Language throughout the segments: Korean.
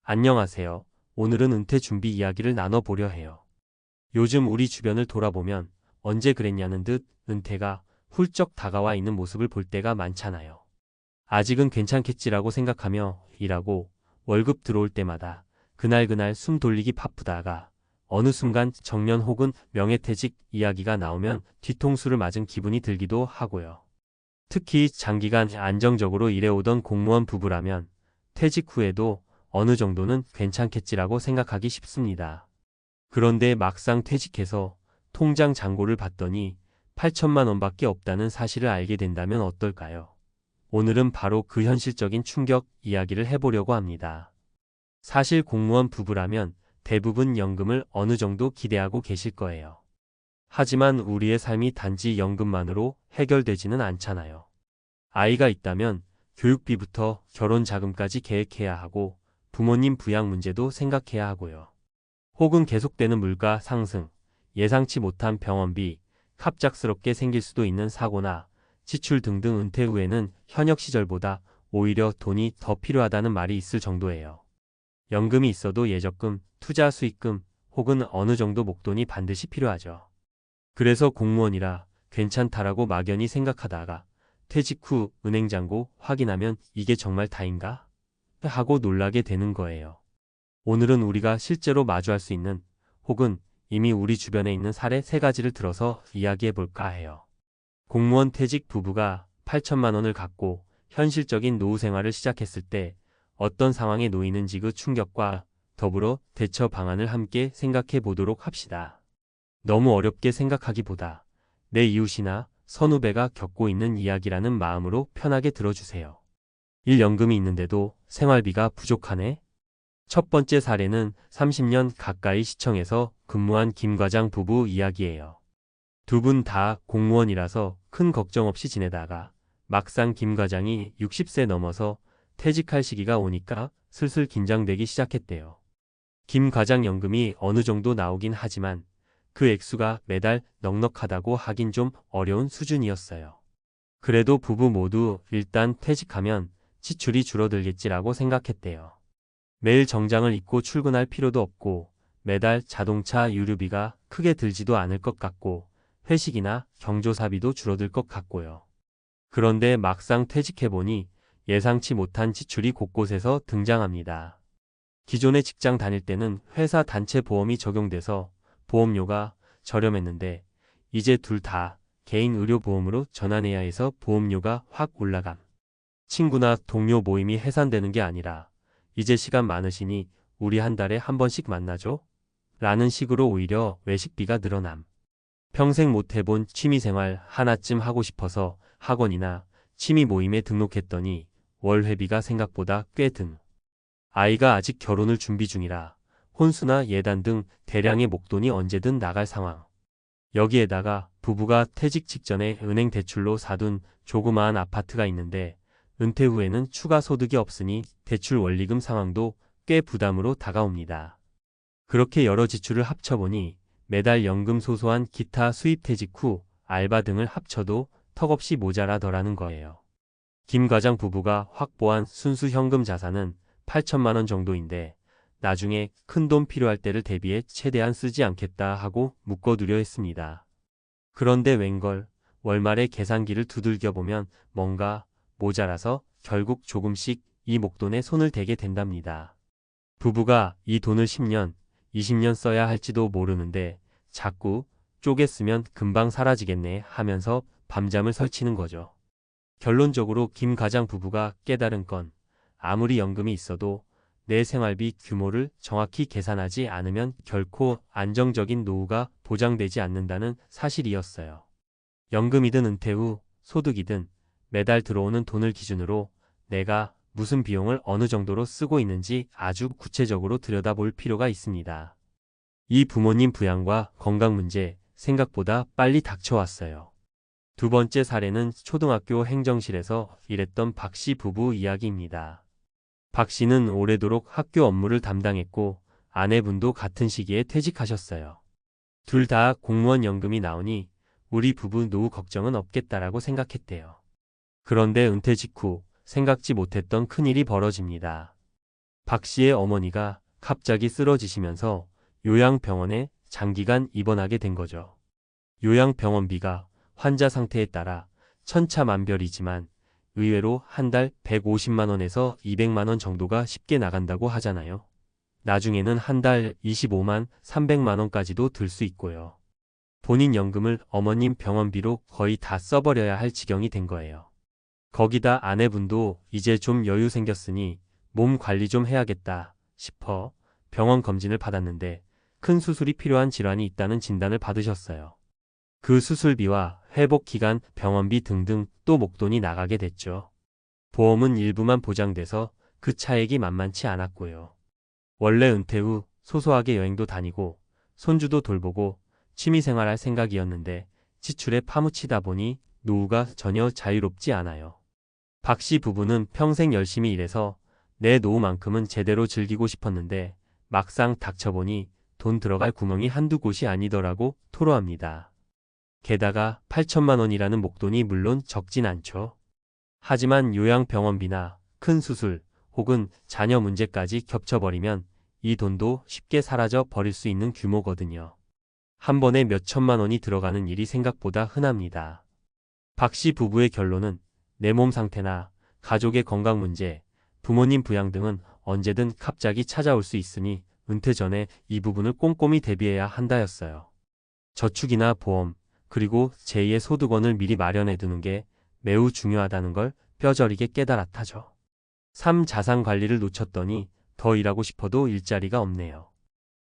안녕하세요. 오늘은 은퇴 준비 이야기를 나눠보려 해요. 요즘 우리 주변을 돌아보면 언제 그랬냐는 듯 은퇴가 훌쩍 다가와 있는 모습을 볼 때가 많잖아요. 아직은 괜찮겠지라고 생각하며 일하고 월급 들어올 때마다 그날그날 숨 돌리기 바쁘다가 어느 순간 정년 혹은 명예퇴직 이야기가 나오면 뒤통수를 맞은 기분이 들기도 하고요. 특히 장기간 안정적으로 일해오던 공무원 부부라면 퇴직 후에도 어느 정도는 괜찮겠지라고 생각하기 쉽습니다. 그런데 막상 퇴직해서 통장 잔고를 봤더니 8천만 원밖에 없다는 사실을 알게 된다면 어떨까요? 오늘은 바로 그 현실적인 충격 이야기를 해보려고 합니다. 사실 공무원 부부라면 대부분 연금을 어느 정도 기대하고 계실 거예요. 하지만 우리의 삶이 단지 연금만으로 해결되지는 않잖아요. 아이가 있다면 교육비부터 결혼 자금까지 계획해야 하고 부모님 부양 문제도 생각해야 하고요. 혹은 계속되는 물가 상승, 예상치 못한 병원비, 갑작스럽게 생길 수도 있는 사고나 지출 등등 은퇴 후에는 현역 시절보다 오히려 돈이 더 필요하다는 말이 있을 정도예요. 연금이 있어도 예적금, 투자 수익금 혹은 어느 정도 목돈이 반드시 필요하죠. 그래서 공무원이라 괜찮다라고 막연히 생각하다가 퇴직 후 은행 잔고 확인하면 이게 정말 다인가? 하고 놀라게 되는 거예요. 오늘은 우리가 실제로 마주할 수 있는 혹은 이미 우리 주변에 있는 사례 3가지를 들어서 이야기해 볼까 해요. 공무원 퇴직 부부가 8천만 원을 갖고 현실적인 노후 생활을 시작했을 때 어떤 상황에 놓이는지 그 충격과 더불어 대처 방안을 함께 생각해 보도록 합시다. 너무 어렵게 생각하기보다 내 이웃이나 선후배가 겪고 있는 이야기라는 마음으로 편하게 들어주세요. 1연금이 있는데도 생활비가 부족하네? 첫 번째 사례는 30년 가까이 시청에서 근무한 김 과장 부부 이야기예요. 두 분 다 공무원이라서 큰 걱정 없이 지내다가 막상 김 과장이 60세 넘어서 퇴직할 시기가 오니까 슬슬 긴장되기 시작했대요. 김 과장 연금이 어느 정도 나오긴 하지만 그 액수가 매달 넉넉하다고 하긴 좀 어려운 수준이었어요. 그래도 부부 모두 일단 퇴직하면 지출이 줄어들겠지라고 생각했대요. 매일 정장을 입고 출근할 필요도 없고 매달 자동차 유류비가 크게 들지도 않을 것 같고 회식이나 경조사비도 줄어들 것 같고요. 그런데 막상 퇴직해보니 예상치 못한 지출이 곳곳에서 등장합니다. 기존에 직장 다닐 때는 회사 단체 보험이 적용돼서 보험료가 저렴했는데 이제 둘 다 개인 의료보험으로 전환해야 해서 보험료가 확 올라감. 친구나 동료 모임이 해산되는 게 아니라 이제 시간 많으시니 우리 한 달에 한 번씩 만나죠? 라는 식으로 오히려 외식비가 늘어남. 평생 못 해본 취미생활 하나쯤 하고 싶어서 학원이나 취미 모임에 등록했더니 월 회비가 생각보다 꽤 든. 아이가 아직 결혼을 준비 중이라 혼수나 예단 등 대량의 목돈이 언제든 나갈 상황. 여기에다가 부부가 퇴직 직전에 은행 대출로 사둔 조그마한 아파트가 있는데 은퇴 후에는 추가 소득이 없으니 대출 원리금 상황도 꽤 부담으로 다가옵니다. 그렇게 여러 지출을 합쳐보니 매달 연금 소소한 기타 수입 퇴직 후 알바 등을 합쳐도 턱없이 모자라더라는 거예요. 김 과장 부부가 확보한 순수 현금 자산은 8천만 원 정도인데 나중에 큰돈 필요할 때를 대비해 최대한 쓰지 않겠다 하고 묶어두려 했습니다. 그런데 웬걸 월말에 계산기를 두들겨 보면 뭔가 모자라서 결국 조금씩 이 목돈에 손을 대게 된답니다. 부부가 이 돈을 10년, 20년 써야 할지도 모르는데 자꾸 쪼개 쓰면 금방 사라지겠네 하면서 밤잠을 설치는 거죠. 결론적으로 김 과장 부부가 깨달은 건 아무리 연금이 있어도 내 생활비 규모를 정확히 계산하지 않으면 결코 안정적인 노후가 보장되지 않는다는 사실이었어요. 연금이든 은퇴 후 소득이든 매달 들어오는 돈을 기준으로 내가 무슨 비용을 어느 정도로 쓰고 있는지 아주 구체적으로 들여다볼 필요가 있습니다. 이 부모님 부양과 건강 문제 생각보다 빨리 닥쳐왔어요. 두 번째 사례는 초등학교 행정실에서 일했던 박 씨 부부 이야기입니다. 박 씨는 오래도록 학교 업무를 담당했고 아내분도 같은 시기에 퇴직하셨어요. 둘 다 공무원 연금이 나오니 우리 부부 노후 걱정은 없겠다라고 생각했대요. 그런데 은퇴 직후 생각지 못했던 큰일이 벌어집니다. 박 씨의 어머니가 갑자기 쓰러지시면서 요양병원에 장기간 입원하게 된 거죠. 요양병원비가 환자 상태에 따라 천차만별이지만 의외로 한 달 150만 원에서 200만 원 정도가 쉽게 나간다고 하잖아요. 나중에는 한 달 25만 300만 원까지도 들 수 있고요. 본인 연금을 어머님 병원비로 거의 다 써버려야 할 지경이 된 거예요. 거기다 아내분도 이제 좀 여유 생겼으니 몸 관리 좀 해야겠다 싶어 병원 검진을 받았는데 큰 수술이 필요한 질환이 있다는 진단을 받으셨어요. 그 수술비와 회복기간, 병원비 등등 또 목돈이 나가게 됐죠. 보험은 일부만 보장돼서 그 차액이 만만치 않았고요. 원래 은퇴 후 소소하게 여행도 다니고 손주도 돌보고 취미생활할 생각이었는데 지출에 파묻히다 보니 노후가 전혀 자유롭지 않아요. 박 씨 부부는 평생 열심히 일해서 내 노후만큼은 제대로 즐기고 싶었는데 막상 닥쳐보니 돈 들어갈 구멍이 한두 곳이 아니더라고 토로합니다. 게다가 8천만 원이라는 목돈이 물론 적진 않죠. 하지만 요양병원비나 큰 수술 혹은 자녀 문제까지 겹쳐버리면 이 돈도 쉽게 사라져 버릴 수 있는 규모거든요. 한 번에 몇 천만 원이 들어가는 일이 생각보다 흔합니다. 박 씨 부부의 결론은 내 몸 상태나 가족의 건강 문제, 부모님 부양 등은 언제든 갑자기 찾아올 수 있으니 은퇴 전에 이 부분을 꼼꼼히 대비해야 한다였어요. 저축이나 보험, 그리고 제2의 소득원을 미리 마련해 두는 게 매우 중요하다는 걸 뼈저리게 깨달았다죠. 3. 자산 관리를 놓쳤더니 더 일하고 싶어도 일자리가 없네요.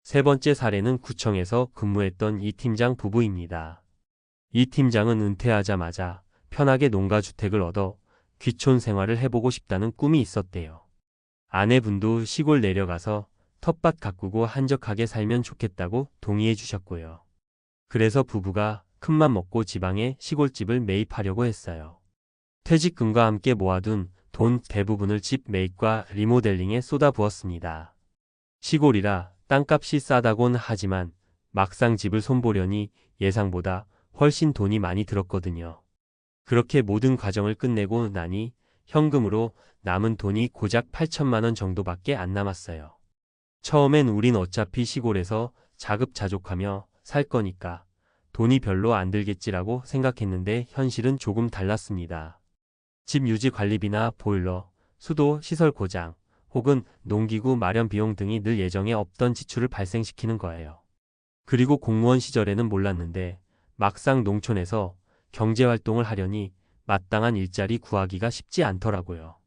세 번째 사례는 구청에서 근무했던 이 팀장 부부입니다. 이 팀장은 은퇴하자마자 편하게 농가주택을 얻어 귀촌 생활을 해보고 싶다는 꿈이 있었대요. 아내분도 시골 내려가서 텃밭 가꾸고 한적하게 살면 좋겠다고 동의해 주셨고요. 그래서 부부가 큰맘 먹고 지방에 시골집을 매입하려고 했어요. 퇴직금과 함께 모아둔 돈 대부분을 집 매입과 리모델링에 쏟아부었습니다. 시골이라 땅값이 싸다곤 하지만 막상 집을 손보려니 예상보다 훨씬 돈이 많이 들었거든요. 그렇게 모든 과정을 끝내고 나니 현금으로 남은 돈이 고작 8천만 원 정도밖에 안 남았어요. 처음엔 우린 어차피 시골에서 자급자족하며 살 거니까 돈이 별로 안 들겠지라고 생각했는데 현실은 조금 달랐습니다. 집 유지 관리비나 보일러, 수도, 시설 고장, 혹은 농기구 마련 비용 등이 늘 예정에 없던 지출을 발생시키는 거예요. 그리고 공무원 시절에는 몰랐는데 막상 농촌에서 경제활동을 하려니 마땅한 일자리 구하기가 쉽지 않더라고요.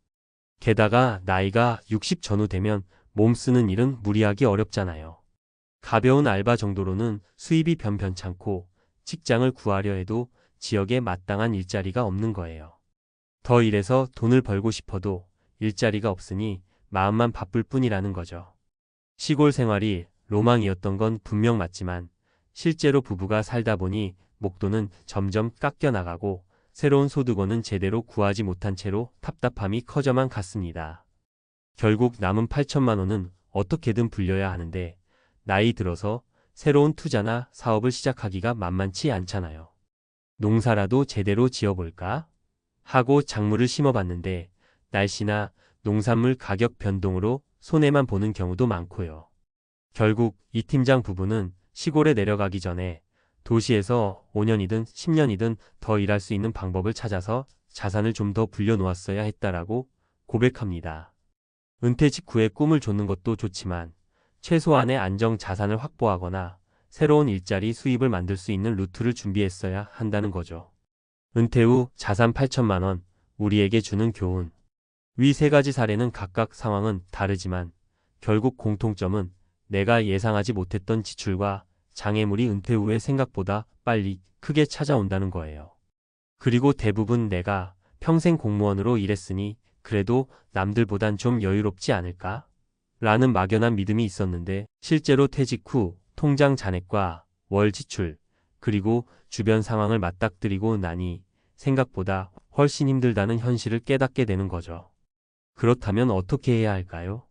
게다가 나이가 60 전후 되면 몸 쓰는 일은 무리하기 어렵잖아요. 가벼운 알바 정도로는 수입이 변변찮고 직장을 구하려 해도 지역에 마땅한 일자리가 없는 거예요. 더 일해서 돈을 벌고 싶어도 일자리가 없으니 마음만 바쁠 뿐이라는 거죠. 시골 생활이 로망이었던 건 분명 맞지만 실제로 부부가 살다 보니 목돈은 점점 깎여 나가고 새로운 소득원은 제대로 구하지 못한 채로 답답함이 커져만 갔습니다. 결국 남은 8천만 원은 어떻게든 불려야 하는데 나이 들어서 새로운 투자나 사업을 시작하기가 만만치 않잖아요. 농사라도 제대로 지어볼까? 하고 작물을 심어봤는데 날씨나 농산물 가격 변동으로 손해만 보는 경우도 많고요. 결국 이 팀장 부부는 시골에 내려가기 전에 도시에서 5년이든 10년이든 더 일할 수 있는 방법을 찾아서 자산을 좀 더 불려놓았어야 했다라고 고백합니다. 은퇴 직후에 꿈을 좇는 것도 좋지만 최소한의 안정 자산을 확보하거나 새로운 일자리 수입을 만들 수 있는 루트를 준비했어야 한다는 거죠. 은퇴 후 자산 8천만 원, 우리에게 주는 교훈. 위 세 가지 사례는 각각 상황은 다르지만 결국 공통점은 내가 예상하지 못했던 지출과 장애물이 은퇴 후에 생각보다 빨리 크게 찾아온다는 거예요. 그리고 대부분 내가 평생 공무원으로 일했으니 그래도 남들보단 좀 여유롭지 않을까? 라는 막연한 믿음이 있었는데 실제로 퇴직 후 통장 잔액과 월 지출, 그리고 주변 상황을 맞닥뜨리고 나니 생각보다 훨씬 힘들다는 현실을 깨닫게 되는 거죠. 그렇다면 어떻게 해야 할까요?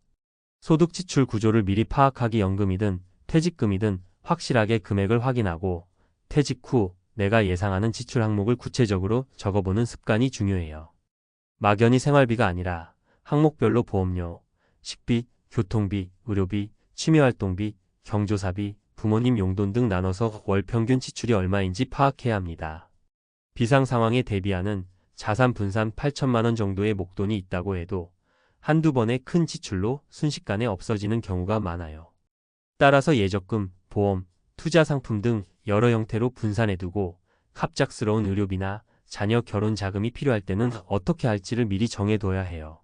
소득 지출 구조를 미리 파악하기 연금이든 퇴직금이든 확실하게 금액을 확인하고 퇴직 후 내가 예상하는 지출 항목을 구체적으로 적어보는 습관이 중요해요. 막연히 생활비가 아니라 항목별로 보험료, 식비, 교통비, 의료비, 취미활동비, 경조사비, 부모님 용돈 등 나눠서 월 평균 지출이 얼마인지 파악해야 합니다. 비상 상황에 대비하는 자산 분산 8천만 원 정도의 목돈이 있다고 해도 한두 번의 큰 지출로 순식간에 없어지는 경우가 많아요. 따라서 예적금, 보험, 투자 상품 등 여러 형태로 분산해두고 갑작스러운 의료비나 자녀 결혼 자금이 필요할 때는 어떻게 할지를 미리 정해둬야 해요.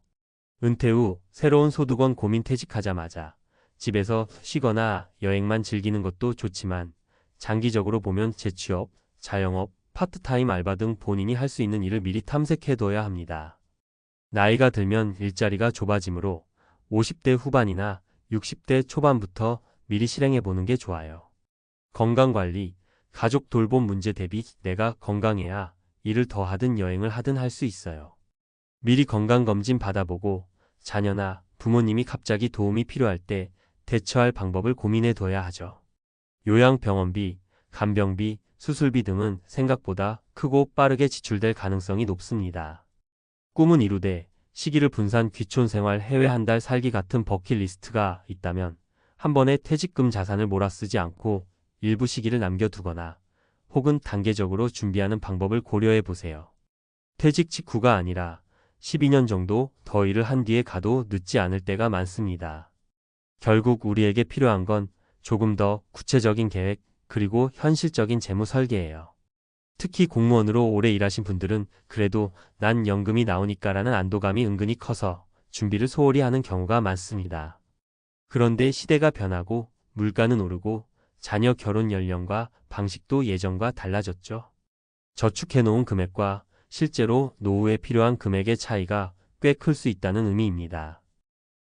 은퇴 후 새로운 소득원 고민 퇴직하자마자 집에서 쉬거나 여행만 즐기는 것도 좋지만 장기적으로 보면 재취업, 자영업, 파트타임 알바 등 본인이 할 수 있는 일을 미리 탐색해둬야 합니다. 나이가 들면 일자리가 좁아지므로 50대 후반이나 60대 초반부터 미리 실행해보는 게 좋아요. 건강관리, 가족 돌봄 문제 대비 내가 건강해야 일을 더 하든 여행을 하든 할 수 있어요. 미리 건강검진 받아보고 자녀나 부모님이 갑자기 도움이 필요할 때 대처할 방법을 고민해둬야 하죠. 요양병원비, 간병비, 수술비 등은 생각보다 크고 빠르게 지출될 가능성이 높습니다. 꿈은 이루되 시기를 분산 귀촌생활 해외 한 달 살기 같은 버킷리스트가 있다면 한 번에 퇴직금 자산을 몰아쓰지 않고 일부 시기를 남겨두거나 혹은 단계적으로 준비하는 방법을 고려해 보세요. 퇴직 직후가 아니라 12년 정도 더 일을 한 뒤에 가도 늦지 않을 때가 많습니다. 결국 우리에게 필요한 건 조금 더 구체적인 계획 그리고 현실적인 재무 설계예요. 특히 공무원으로 오래 일하신 분들은 그래도 난 연금이 나오니까라는 안도감이 은근히 커서 준비를 소홀히 하는 경우가 많습니다. 그런데 시대가 변하고 물가는 오르고 자녀 결혼 연령과 방식도 예전과 달라졌죠. 저축해놓은 금액과 실제로 노후에 필요한 금액의 차이가 꽤 클 수 있다는 의미입니다.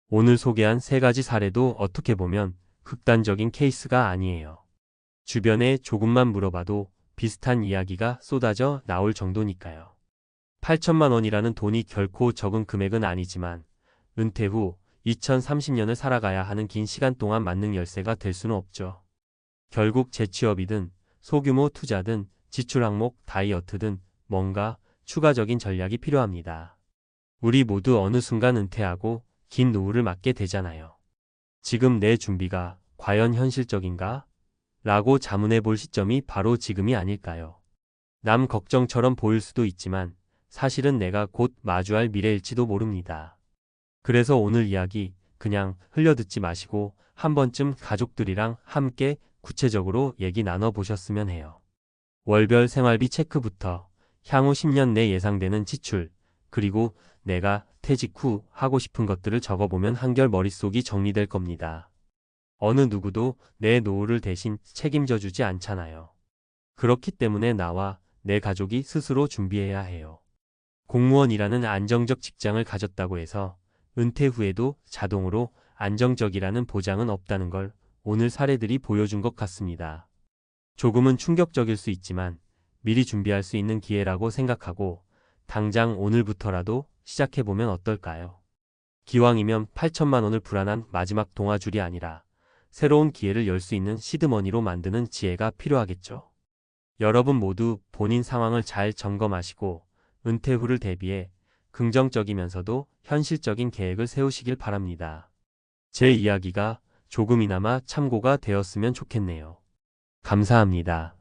오늘 소개한 세 가지 사례도 어떻게 보면 극단적인 케이스가 아니에요. 주변에 조금만 물어봐도 비슷한 이야기가 쏟아져 나올 정도니까요. 8천만 원이라는 돈이 결코 적은 금액은 아니지만 은퇴 후 2030년을 살아가야 하는 긴 시간 동안 만능 열쇠가 될 수는 없죠. 결국 재취업이든 소규모 투자든 지출 항목 다이어트든 뭔가 추가적인 전략이 필요합니다. 우리 모두 어느 순간 은퇴하고 긴 노후를 맞게 되잖아요. 지금 내 준비가 과연 현실적인가? 라고 자문해 볼 시점이 바로 지금이 아닐까요? 남 걱정처럼 보일 수도 있지만 사실은 내가 곧 마주할 미래일지도 모릅니다. 그래서 오늘 이야기 그냥 흘려듣지 마시고 한 번쯤 가족들이랑 함께 구체적으로 얘기 나눠보셨으면 해요. 월별 생활비 체크부터 향후 10년 내 예상되는 지출, 그리고 내가 퇴직 후 하고 싶은 것들을 적어보면 한결 머릿속이 정리될 겁니다. 어느 누구도 내 노후를 대신 책임져 주지 않잖아요. 그렇기 때문에 나와 내 가족이 스스로 준비해야 해요. 공무원이라는 안정적 직장을 가졌다고 해서 은퇴 후에도 자동으로 안정적이라는 보장은 없다는 걸 오늘 사례들이 보여준 것 같습니다. 조금은 충격적일 수 있지만 미리 준비할 수 있는 기회라고 생각하고 당장 오늘부터라도 시작해보면 어떨까요? 기왕이면 8천만 원을 불안한 마지막 동아줄이 아니라 새로운 기회를 열 수 있는 시드머니로 만드는 지혜가 필요하겠죠. 여러분 모두 본인 상황을 잘 점검하시고 은퇴 후를 대비해 긍정적이면서도 현실적인 계획을 세우시길 바랍니다. 제 이야기가 조금이나마 참고가 되었으면 좋겠네요. 감사합니다.